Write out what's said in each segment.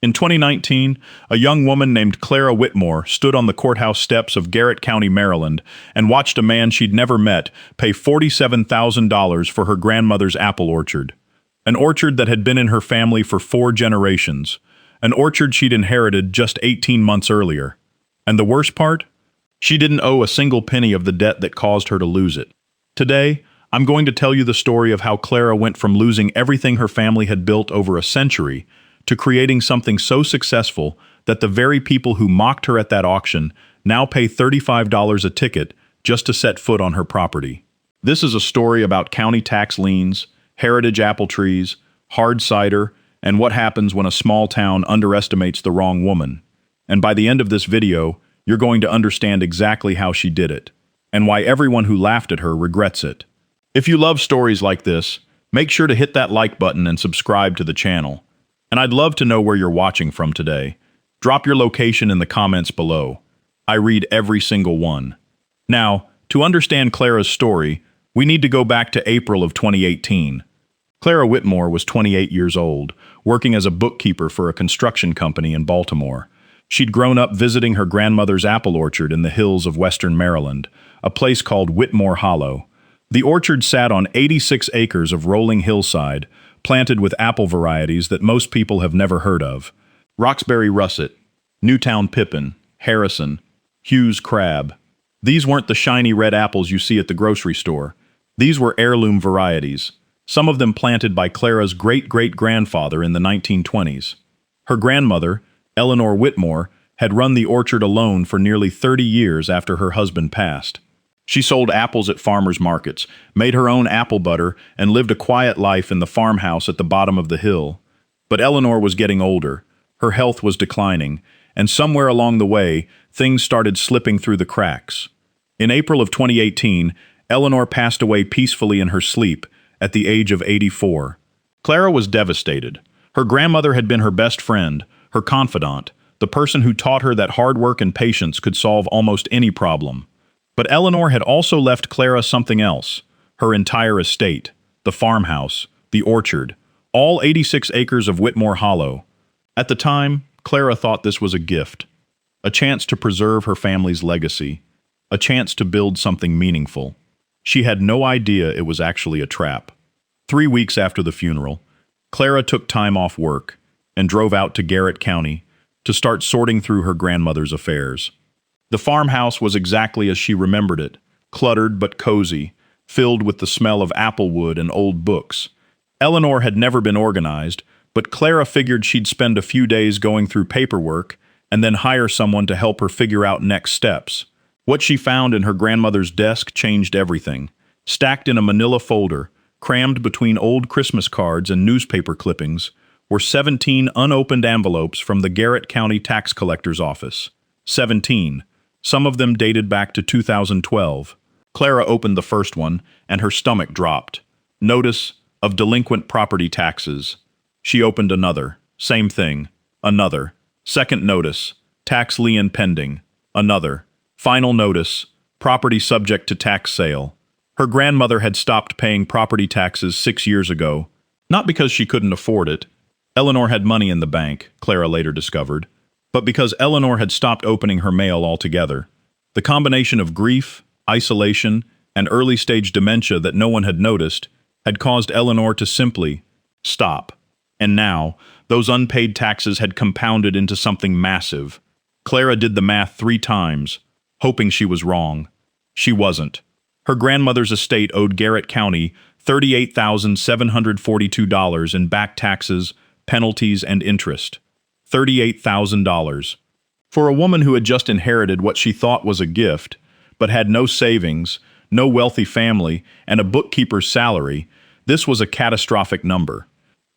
In 2019, a young woman named Clara Whitmore stood on the courthouse steps of Garrett County, Maryland, and watched a man she'd never met pay $47,000 for her grandmother's apple orchard. An orchard that had been in her family for 4 generations. An orchard she'd inherited just 18 months earlier. And the worst part? She didn't owe a single penny of the debt that caused her to lose it. Today, I'm going to tell you the story of how Clara went from losing everything her family had built over a century to creating something so successful that the very people who mocked her at that auction now pay $35 a ticket just to set foot on her property. This is a story about county tax liens, heritage apple trees, hard cider, and what happens when a small town underestimates the wrong woman. And by the end of this video, you're going to understand exactly how she did it, and why everyone who laughed at her regrets it. If you love stories like this, make sure to hit that like button and subscribe to the channel. And I'd love to know where you're watching from today. Drop your location in the comments below. I read every single one. Now, to understand Clara's story, we need to go back to April of 2018. Clara Whitmore was 28 years old, working as a bookkeeper for a construction company in Baltimore. She'd grown up visiting her grandmother's apple orchard in the hills of western Maryland, a place called Whitmore Hollow. The orchard sat on 86 acres of rolling hillside, planted with apple varieties that most people have never heard of. Roxbury Russet, Newtown Pippin, Harrison, Hughes Crab. These weren't the shiny red apples you see at the grocery store. These were heirloom varieties, some of them planted by Clara's great-great-grandfather in the 1920s. Her grandmother, Eleanor Whitmore, had run the orchard alone for nearly 30 years after her husband passed. She sold apples at farmers markets, made her own apple butter, and lived a quiet life in the farmhouse at the bottom of the hill. But Eleanor was getting older, her health was declining, and somewhere along the way, things started slipping through the cracks. In April of 2018, Eleanor passed away peacefully in her sleep at the age of 84. Clara was devastated. Her grandmother had been her best friend, her confidant, the person who taught her that hard work and patience could solve almost any problem. But Eleanor had also left Clara something else, her entire estate, the farmhouse, the orchard, all 86 acres of Whitmore Hollow. At the time, Clara thought this was a gift, a chance to preserve her family's legacy, a chance to build something meaningful. She had no idea it was actually a trap. 3 weeks after the funeral, Clara took time off work and drove out to Garrett County to start sorting through her grandmother's affairs. The farmhouse was exactly as she remembered it, cluttered but cozy, filled with the smell of apple wood and old books. Eleanor had never been organized, but Clara figured she'd spend a few days going through paperwork and then hire someone to help her figure out next steps. What she found in her grandmother's desk changed everything. Stacked in a manila folder, crammed between old Christmas cards and newspaper clippings, were 17 unopened envelopes from the Garrett County Tax Collector's Office. 17. Some of them dated back to 2012. Clara opened the first one, and her stomach dropped. Notice of delinquent property taxes. She opened another. Same thing. Another. Second notice. Tax lien pending. Another. Final notice. Property subject to tax sale. Her grandmother had stopped paying property taxes 6 years ago. Not because she couldn't afford it. Eleanor had money in the bank, Clara later discovered. But because Eleanor had stopped opening her mail altogether. The combination of grief, isolation, and early-stage dementia that no one had noticed had caused Eleanor to simply stop. And now, those unpaid taxes had compounded into something massive. Clara did the math 3 times, hoping she was wrong. She wasn't. Her grandmother's estate owed Garrett County $38,742 in back taxes, penalties, and interest. $38,000. For a woman who had just inherited what she thought was a gift, but had no savings, no wealthy family, and a bookkeeper's salary, this was a catastrophic number.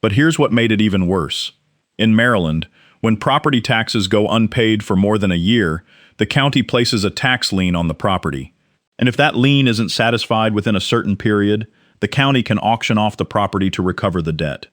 But here's what made it even worse. In Maryland, when property taxes go unpaid for more than a year, the county places a tax lien on the property. And if that lien isn't satisfied within a certain period, the county can auction off the property to recover the debt.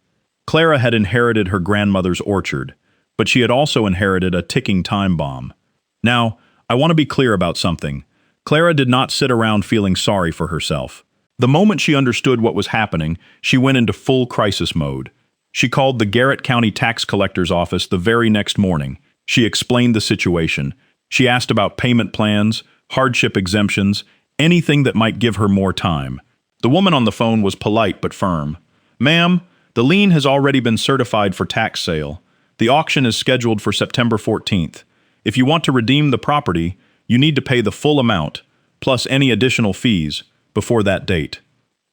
Clara had inherited her grandmother's orchard, but she had also inherited a ticking time bomb. Now, I want to be clear about something. Clara did not sit around feeling sorry for herself. The moment she understood what was happening, she went into full crisis mode. She called the Garrett County Tax Collector's office the very next morning. She explained the situation. She asked about payment plans, hardship exemptions, anything that might give her more time. The woman on the phone was polite but firm. "Ma'am, the lien has already been certified for tax sale. The auction is scheduled for September 14th. If you want to redeem the property, you need to pay the full amount, plus any additional fees, before that date."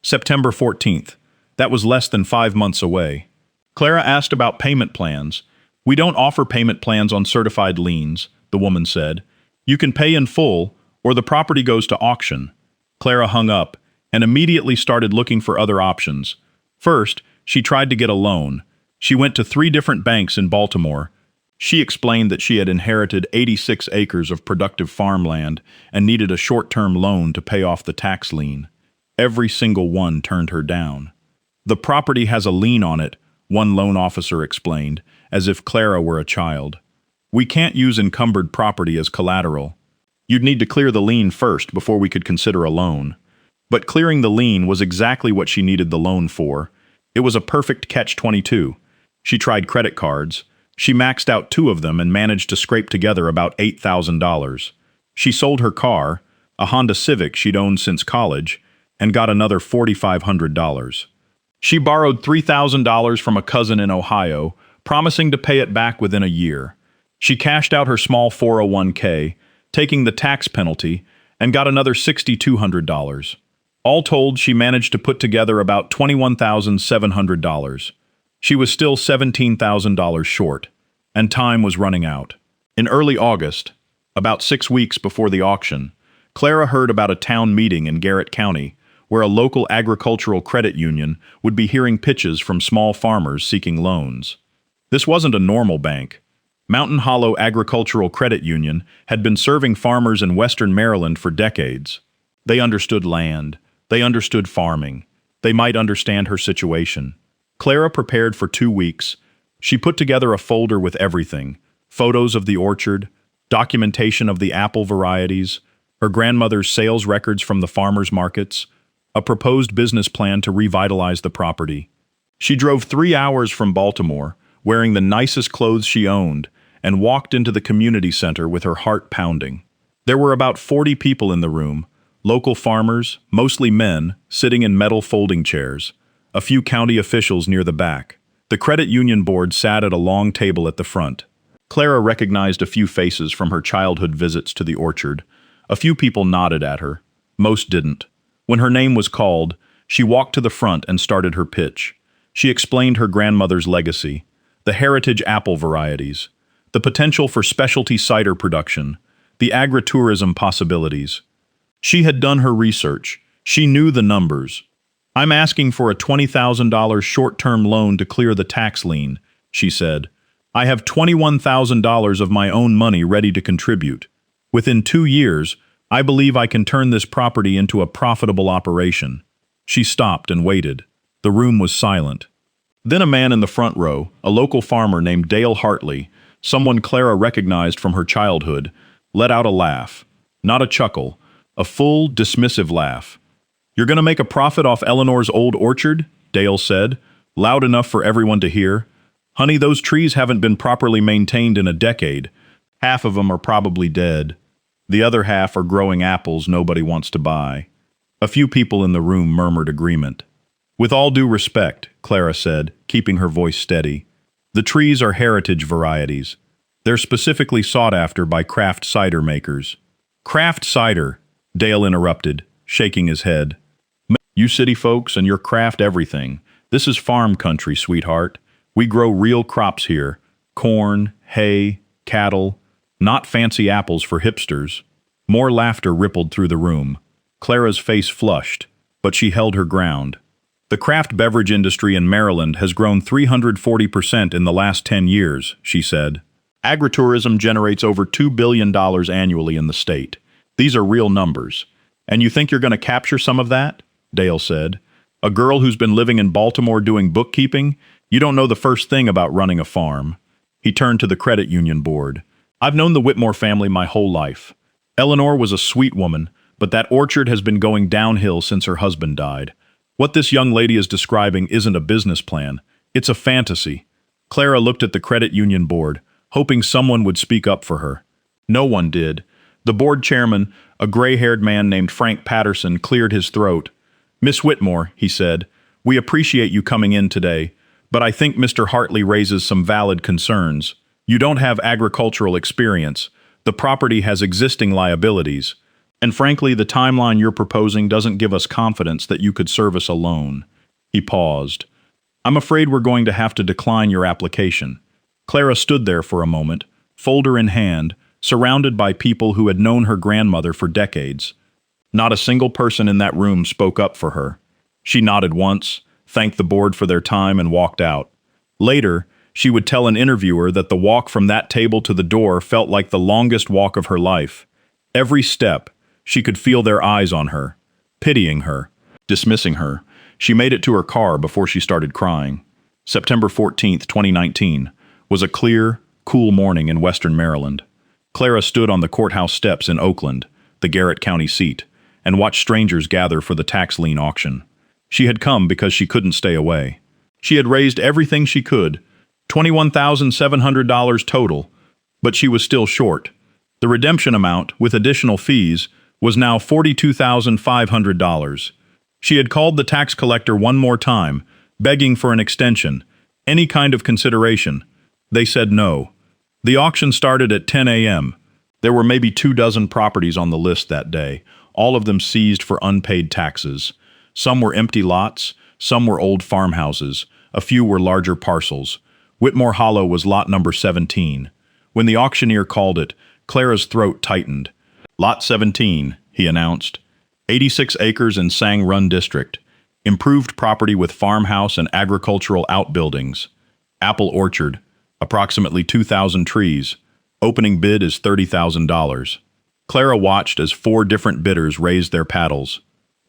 September 14th. That was less than 5 months away. Clara asked about payment plans. "We don't offer payment plans on certified liens," the woman said. "You can pay in full, or the property goes to auction." Clara hung up and immediately started looking for other options. First, she tried to get a loan. She went to 3 different banks in Baltimore. She explained that she had inherited 86 acres of productive farmland and needed a short-term loan to pay off the tax lien. Every single one turned her down. "The property has a lien on it," one loan officer explained, as if Clara were a child. "We can't use encumbered property as collateral. You'd need to clear the lien first before we could consider a loan." But clearing the lien was exactly what she needed the loan for. It was a perfect catch-22. She tried credit cards. She maxed out 2 of them and managed to scrape together about $8,000. She sold her car, a Honda Civic she'd owned since college, and got another $4,500. She borrowed $3,000 from a cousin in Ohio, promising to pay it back within a year. She cashed out her small 401k, taking the tax penalty, and got another $6,200. All told, she managed to put together about $21,700. She was still $17,000 short, and time was running out. In early August, about 6 weeks before the auction, Clara heard about a town meeting in Garrett County where a local agricultural credit union would be hearing pitches from small farmers seeking loans. This wasn't a normal bank. Mountain Hollow Agricultural Credit Union had been serving farmers in western Maryland for decades. They understood land. They understood farming. They might understand her situation. Clara prepared for 2 weeks. She put together a folder with everything: photos of the orchard, documentation of the apple varieties, her grandmother's sales records from the farmers' markets, a proposed business plan to revitalize the property. She drove 3 hours from Baltimore, wearing the nicest clothes she owned, and walked into the community center with her heart pounding. There were about 40 people in the room, local farmers, mostly men, sitting in metal folding chairs, a few county officials near the back. The credit union board sat at a long table at the front. Clara recognized a few faces from her childhood visits to the orchard. A few people nodded at her. Most didn't. When her name was called, she walked to the front and started her pitch. She explained her grandmother's legacy, the heritage apple varieties, the potential for specialty cider production, the agritourism possibilities. She had done her research. She knew the numbers. "I'm asking for a $20,000 short-term loan to clear the tax lien," she said. "I have $21,000 of my own money ready to contribute. Within 2 years, I believe I can turn this property into a profitable operation." She stopped and waited. The room was silent. Then a man in the front row, a local farmer named Dale Hartley, someone Clara recognized from her childhood, let out a laugh. Not a chuckle, a full, dismissive laugh. "You're going to make a profit off Eleanor's old orchard?" Dale said, loud enough for everyone to hear. "Honey, those trees haven't been properly maintained in a decade. Half of them are probably dead. The other half are growing apples nobody wants to buy." A few people in the room murmured agreement. "With all due respect," Clara said, keeping her voice steady, "the trees are heritage varieties. They're specifically sought after by craft cider makers." "Craft cider," Dale interrupted, shaking his head. "You city folks and your craft everything. This is farm country, sweetheart. We grow real crops here. Corn, hay, cattle. Not fancy apples for hipsters." More laughter rippled through the room. Clara's face flushed, but she held her ground. "The craft beverage industry in Maryland has grown 340% in the last 10 years, she said. "Agritourism generates over $2 billion annually in the state. These are real numbers. And you think you're going to capture some of that?" Dale said. "A girl who's been living in Baltimore doing bookkeeping? You don't know the first thing about running a farm." He turned to the credit union board. "I've known the Whitmore family my whole life. Eleanor was a sweet woman, but that orchard has been going downhill since her husband died. What this young lady is describing isn't a business plan. It's a fantasy. Clara looked at the credit union board, hoping someone would speak up for her. No one did. The board chairman, a gray-haired man named Frank Patterson, cleared his throat. "Miss Whitmore," he said, "we appreciate you coming in today, but I think Mr. Hartley raises some valid concerns. You don't have agricultural experience. The property has existing liabilities. And frankly, the timeline you're proposing doesn't give us confidence that you could service a loan." He paused. "I'm afraid we're going to have to decline your application." Clara stood there for a moment, folder in hand, surrounded by people who had known her grandmother for decades. Not a single person in that room spoke up for her. She nodded once, thanked the board for their time, and walked out. Later, she would tell an interviewer that the walk from that table to the door felt like the longest walk of her life. Every step, she could feel their eyes on her, pitying her, dismissing her. She made it to her car before she started crying. September 14th, 2019, was a clear, cool morning in western Maryland. Clara stood on the courthouse steps in Oakland, the Garrett County seat, and watched strangers gather for the tax lien auction. She had come because she couldn't stay away. She had raised everything she could, $21,700 total, but she was still short. The redemption amount, with additional fees, was now $42,500. She had called the tax collector one more time, begging for an extension, any kind of consideration. They said no. The auction started at 10 a.m. There were maybe 24 properties on the list that day, all of them seized for unpaid taxes. Some were empty lots, some were old farmhouses, a few were larger parcels. Whitmore Hollow was lot number 17. When the auctioneer called it, Clara's throat tightened. "Lot 17, he announced. 86 acres in Sang Run District. Improved property with farmhouse and agricultural outbuildings. Apple orchard. Approximately 2,000 trees. Opening bid is $30,000. Clara watched as 4 different bidders raised their paddles.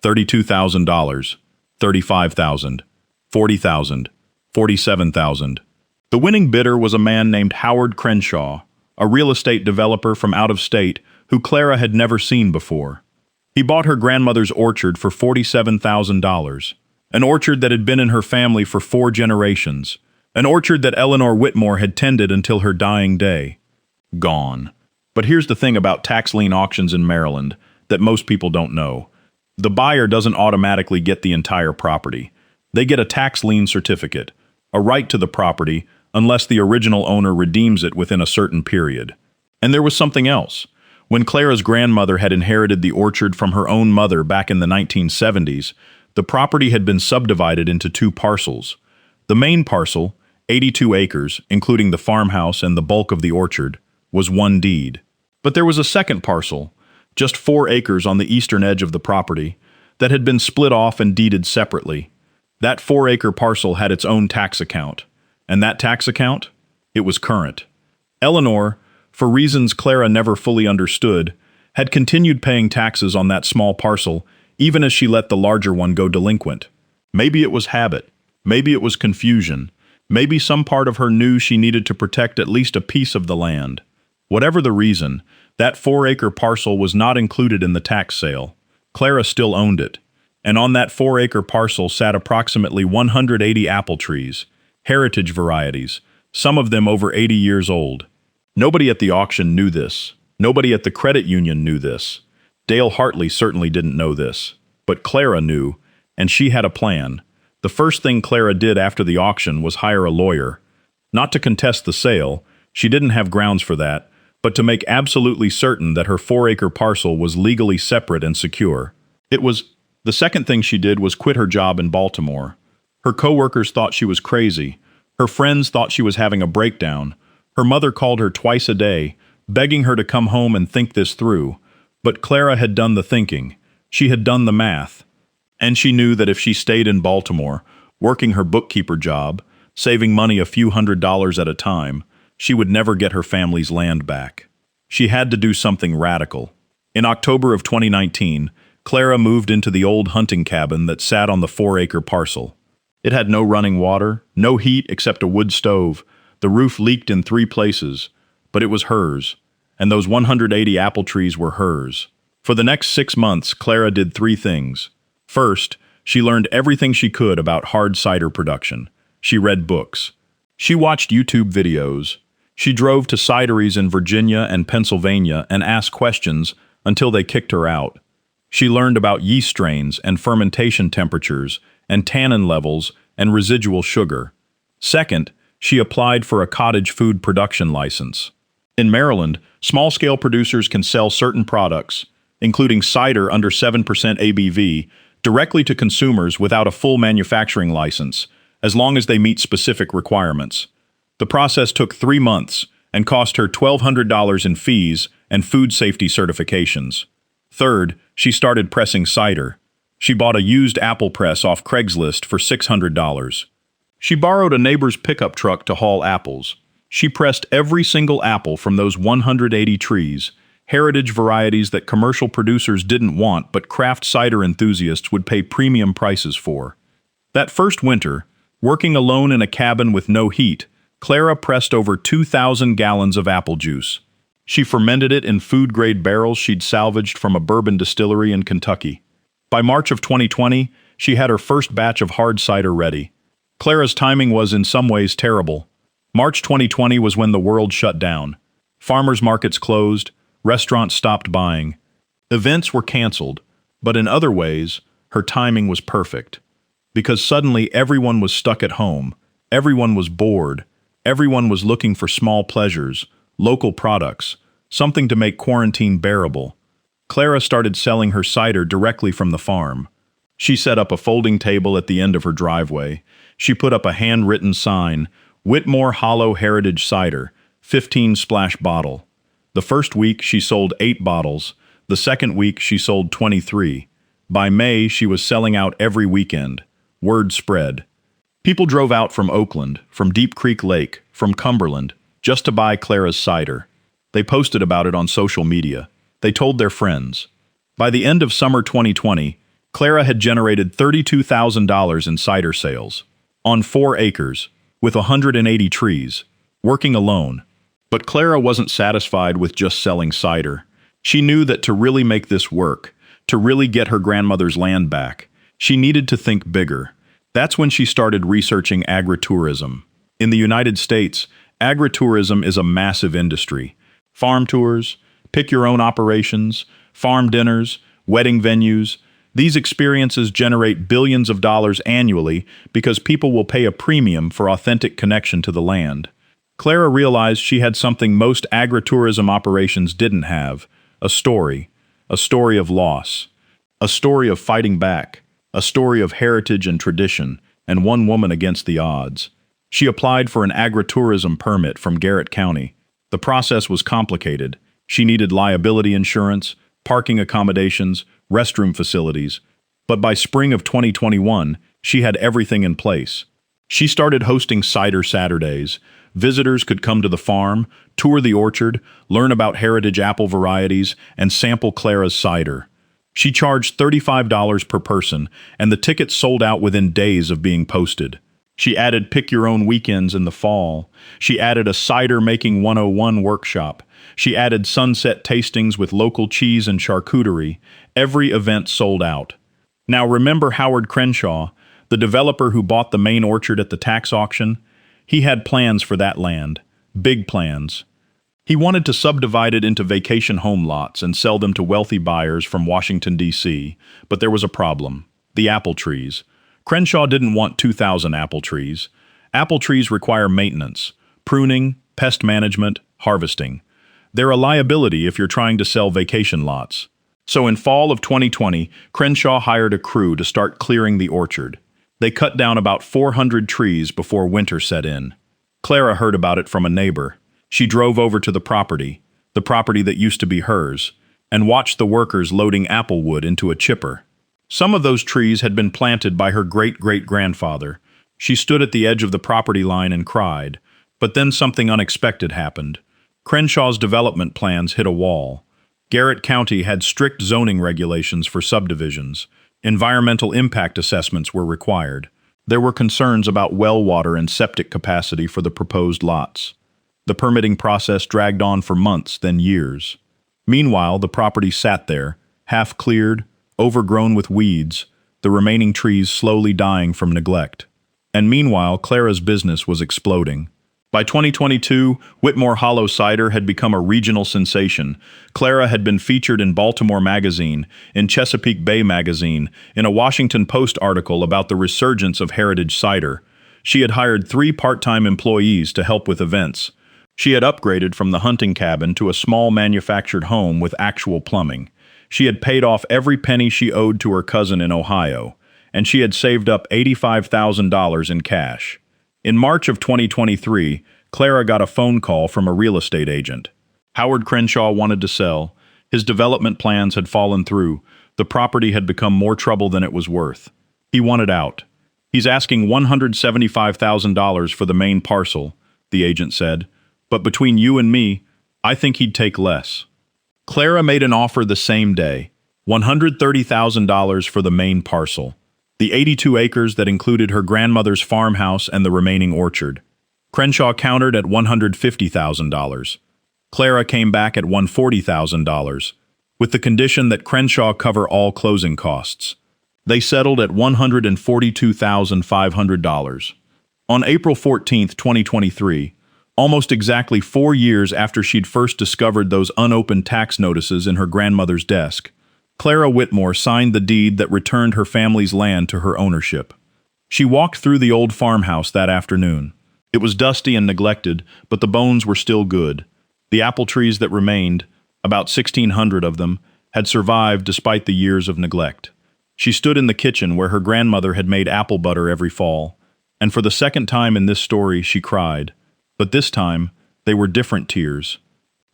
$32,000, $35,000, $40,000, $47,000. The winning bidder was a man named Howard Crenshaw, a real estate developer from out of state who Clara had never seen before. He bought her grandmother's orchard for $47,000, an orchard that had been in her family for 4 generations, an orchard that Eleanor Whitmore had tended until her dying day. Gone. But here's the thing about tax lien auctions in Maryland that most people don't know. The buyer doesn't automatically get the entire property. They get a tax lien certificate, a right to the property, unless the original owner redeems it within a certain period. And there was something else. When Clara's grandmother had inherited the orchard from her own mother back in the 1970s, the property had been subdivided into 2 parcels. The main parcel, 82 acres, including the farmhouse and the bulk of the orchard, was one deed. But there was a second parcel, just 4 acres on the eastern edge of the property, that had been split off and deeded separately. That 4-acre parcel had its own tax account. And that tax account? It was current. Eleanor, for reasons Clara never fully understood, had continued paying taxes on that small parcel, even as she let the larger one go delinquent. Maybe it was habit. Maybe it was confusion. Maybe some part of her knew she needed to protect at least a piece of the land. Whatever the reason, that 4-acre parcel was not included in the tax sale. Clara still owned it. And on that 4-acre parcel sat approximately 180 apple trees, heritage varieties, some of them over 80 years old. Nobody at the auction knew this. Nobody at the credit union knew this. Dale Hartley certainly didn't know this. But Clara knew, and she had a plan. The first thing Clara did after the auction was hire a lawyer. Not to contest the sale, she didn't have grounds for that, but to make absolutely certain that her 4-acre parcel was legally separate and secure. The second thing she did was quit her job in Baltimore. Her coworkers thought she was crazy. Her friends thought she was having a breakdown. Her mother called her twice a day, begging her to come home and think this through. But Clara had done the thinking. She had done the math. And she knew that if she stayed in Baltimore, working her bookkeeper job, saving money a few $100s at a time, she would never get her family's land back. She had to do something radical. In October of 2019, Clara moved into the old hunting cabin that sat on the 4-acre parcel. It had no running water, no heat except a wood stove. The roof leaked in 3 places, but it was hers, and those 180 apple trees were hers. For the next 6 months, Clara did 3 things. First, she learned everything she could about hard cider production. She read books. She watched YouTube videos. She drove to cideries in Virginia and Pennsylvania and asked questions until they kicked her out. She learned about yeast strains and fermentation temperatures and tannin levels and residual sugar. Second, she applied for a cottage food production license. In Maryland, small-scale producers can sell certain products, including cider under 7% ABV, directly to consumers without a full manufacturing license, as long as they meet specific requirements. The process took 3 months and cost her $1,200 in fees and food safety certifications. Third, she started pressing cider. She bought a used apple press off Craigslist for $600. She borrowed a neighbor's pickup truck to haul apples. She pressed every single apple from those 180 trees, heritage varieties that commercial producers didn't want but craft cider enthusiasts would pay premium prices for. That first winter, working alone in a cabin with no heat, Clara pressed over 2,000 gallons of apple juice. She fermented it in food-grade barrels she'd salvaged from a bourbon distillery in Kentucky. By March of 2020, she had her first batch of hard cider ready. Clara's timing was in some ways terrible. March 2020 was when the world shut down. Farmers markets closed, restaurants stopped buying. Events were canceled, but in other ways, her timing was perfect. Because suddenly everyone was stuck at home, everyone was bored, everyone was looking for small pleasures, local products, something to make quarantine bearable. Clara started selling her cider directly from the farm. She set up a folding table at the end of her driveway. She put up a handwritten sign, Whitmore Hollow Heritage Cider, 15 splash bottle. The first week she sold 8 bottles. The second week she sold 23. By May she was selling out every weekend. Word spread. People drove out from Oakland, from Deep Creek Lake, from Cumberland, just to buy Clara's cider. They posted about it on social media. They told their friends. By the end of summer 2020, Clara had generated $32,000 in cider sales. On 4 acres, with 180 trees, working alone. But Clara wasn't satisfied with just selling cider. She knew that to really make this work, to really get her grandmother's land back, she needed to think bigger. That's when she started researching agritourism. In the United States, agritourism is a massive industry. Farm tours, pick-your-own operations, farm dinners, wedding venues. These experiences generate billions of dollars annually because people will pay a premium for authentic connection to the land. Clara realized she had something most agritourism operations didn't have, a story of loss, a story of fighting back, a story of heritage and tradition, and one woman against the odds. She applied for an agritourism permit from Garrett County. The process was complicated. She needed liability insurance, parking accommodations, restroom facilities. But by spring of 2021, she had everything in place. She started hosting Cider Saturdays. Visitors could come to the farm, tour the orchard, learn about heritage apple varieties, and sample Clara's cider. She charged $35 per person, and the tickets sold out within days of being posted. She added pick-your-own weekends in the fall. She added a cider-making 101 workshop. She added sunset tastings with local cheese and charcuterie. Every event sold out. Now remember Howard Crenshaw, the developer who bought the main orchard at the tax auction? He had plans for that land. Big plans. He wanted to subdivide it into vacation home lots and sell them to wealthy buyers from Washington, D.C., but there was a problem. The apple trees. Crenshaw didn't want 2,000 apple trees. Apple trees require maintenance, pruning, pest management, harvesting. They're a liability if you're trying to sell vacation lots. So in fall of 2020, Crenshaw hired a crew to start clearing the orchard. They cut down about 400 trees before winter set in. Clara heard about it from a neighbor. She drove over to the property that used to be hers, and watched the workers loading apple wood into a chipper. Some of those trees had been planted by her great-great-grandfather. She stood at the edge of the property line and cried. But then something unexpected happened. Crenshaw's development plans hit a wall. Garrett County had strict zoning regulations for subdivisions. Environmental impact assessments were required. There were concerns about well water and septic capacity for the proposed lots. The permitting process dragged on for months, then years. Meanwhile, the property sat there, half cleared, overgrown with weeds, the remaining trees slowly dying from neglect. And meanwhile, Clara's business was exploding. By 2022, Whitmore Hollow Cider had become a regional sensation. Clara had been featured in Baltimore Magazine, in Chesapeake Bay Magazine, in a Washington Post article about the resurgence of heritage cider. She had hired 3 part-time employees to help with events. She had upgraded from the hunting cabin to a small manufactured home with actual plumbing. She had paid off every penny she owed to her cousin in Ohio, and she had saved up $85,000 in cash. In March of 2023, Clara got a phone call from a real estate agent. Howard Crenshaw wanted to sell. His development plans had fallen through. The property had become more trouble than it was worth. He wanted out. He's asking $175,000 for the main parcel, the agent said. But between you and me, I think he'd take less. Clara made an offer the same day, $130,000 for the main parcel, the 82 acres that included her grandmother's farmhouse and the remaining orchard. Crenshaw countered at $150,000. Clara came back at $140,000, with the condition that Crenshaw cover all closing costs. They settled at $142,500. On April 14, 2023, almost exactly 4 years after she'd first discovered those unopened tax notices in her grandmother's desk, Clara Whitmore signed the deed that returned her family's land to her ownership. She walked through the old farmhouse that afternoon. It was dusty and neglected, but the bones were still good. The apple trees that remained, about 1,600 of them, had survived despite the years of neglect. She stood in the kitchen where her grandmother had made apple butter every fall, and for the second time in this story she cried. But this time, they were different tears.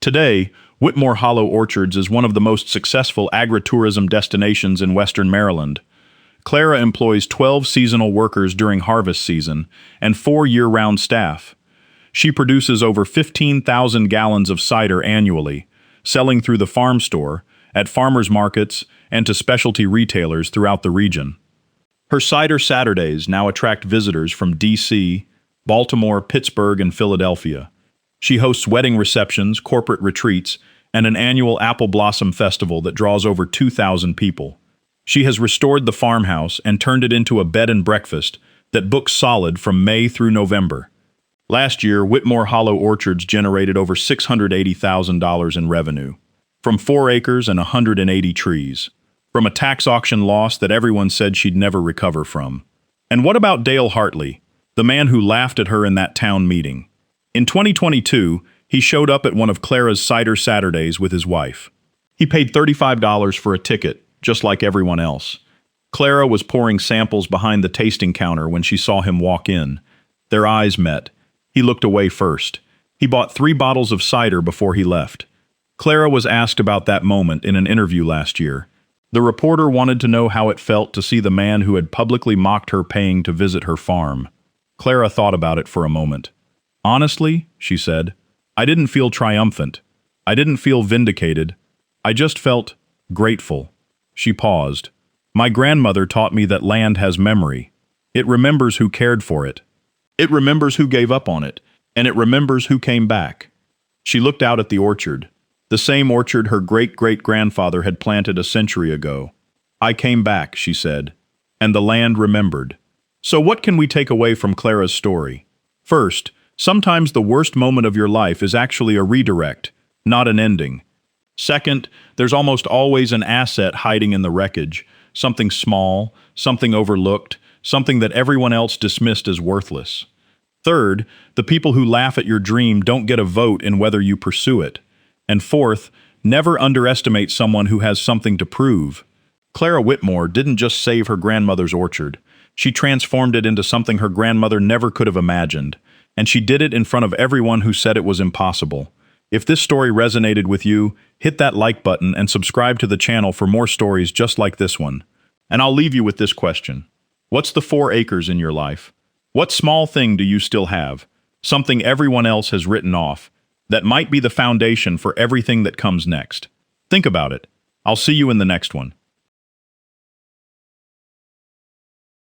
Today, Whitmore Hollow Orchards is one of the most successful agritourism destinations in western Maryland. Clara employs 12 seasonal workers during harvest season and 4 year-round staff. She produces over 15,000 gallons of cider annually, selling through the farm store, at farmers markets, and to specialty retailers throughout the region. Her Cider Saturdays now attract visitors from D.C., Baltimore, Pittsburgh, and Philadelphia. She hosts wedding receptions, corporate retreats, and an annual Apple Blossom Festival that draws over 2,000 people. She has restored the farmhouse and turned it into a bed and breakfast that books solid from May through November. Last year, Whitmore Hollow Orchards generated over $680,000 in revenue, from 4 acres and 180 trees, from a tax auction loss that everyone said she'd never recover from. And what about Dale Hartley, the man who laughed at her in that town meeting? In 2022, he showed up at one of Clara's Cider Saturdays with his wife. He paid $35 for a ticket, just like everyone else. Clara was pouring samples behind the tasting counter when she saw him walk in. Their eyes met. He looked away first. He bought 3 bottles of cider before he left. Clara was asked about that moment in an interview last year. The reporter wanted to know how it felt to see the man who had publicly mocked her paying to visit her farm. Clara thought about it for a moment. Honestly, she said, I didn't feel triumphant. I didn't feel vindicated. I just felt grateful. She paused. My grandmother taught me that land has memory. It remembers who cared for it. It remembers who gave up on it, and it remembers who came back. She looked out at the orchard, the same orchard her great-great-grandfather had planted a century ago. I came back, she said, and the land remembered. So what can we take away from Clara's story? First, sometimes the worst moment of your life is actually a redirect, not an ending. Second, there's almost always an asset hiding in the wreckage, something small, something overlooked, something that everyone else dismissed as worthless. Third, the people who laugh at your dream don't get a vote in whether you pursue it. And fourth, never underestimate someone who has something to prove. Clara Whitmore didn't just save her grandmother's orchard. She transformed it into something her grandmother never could have imagined. And she did it in front of everyone who said it was impossible. If this story resonated with you, hit that like button and subscribe to the channel for more stories just like this one. And I'll leave you with this question. What's the 4 acres in your life? What small thing do you still have? Something everyone else has written off, that might be the foundation for everything that comes next. Think about it. I'll see you in the next one.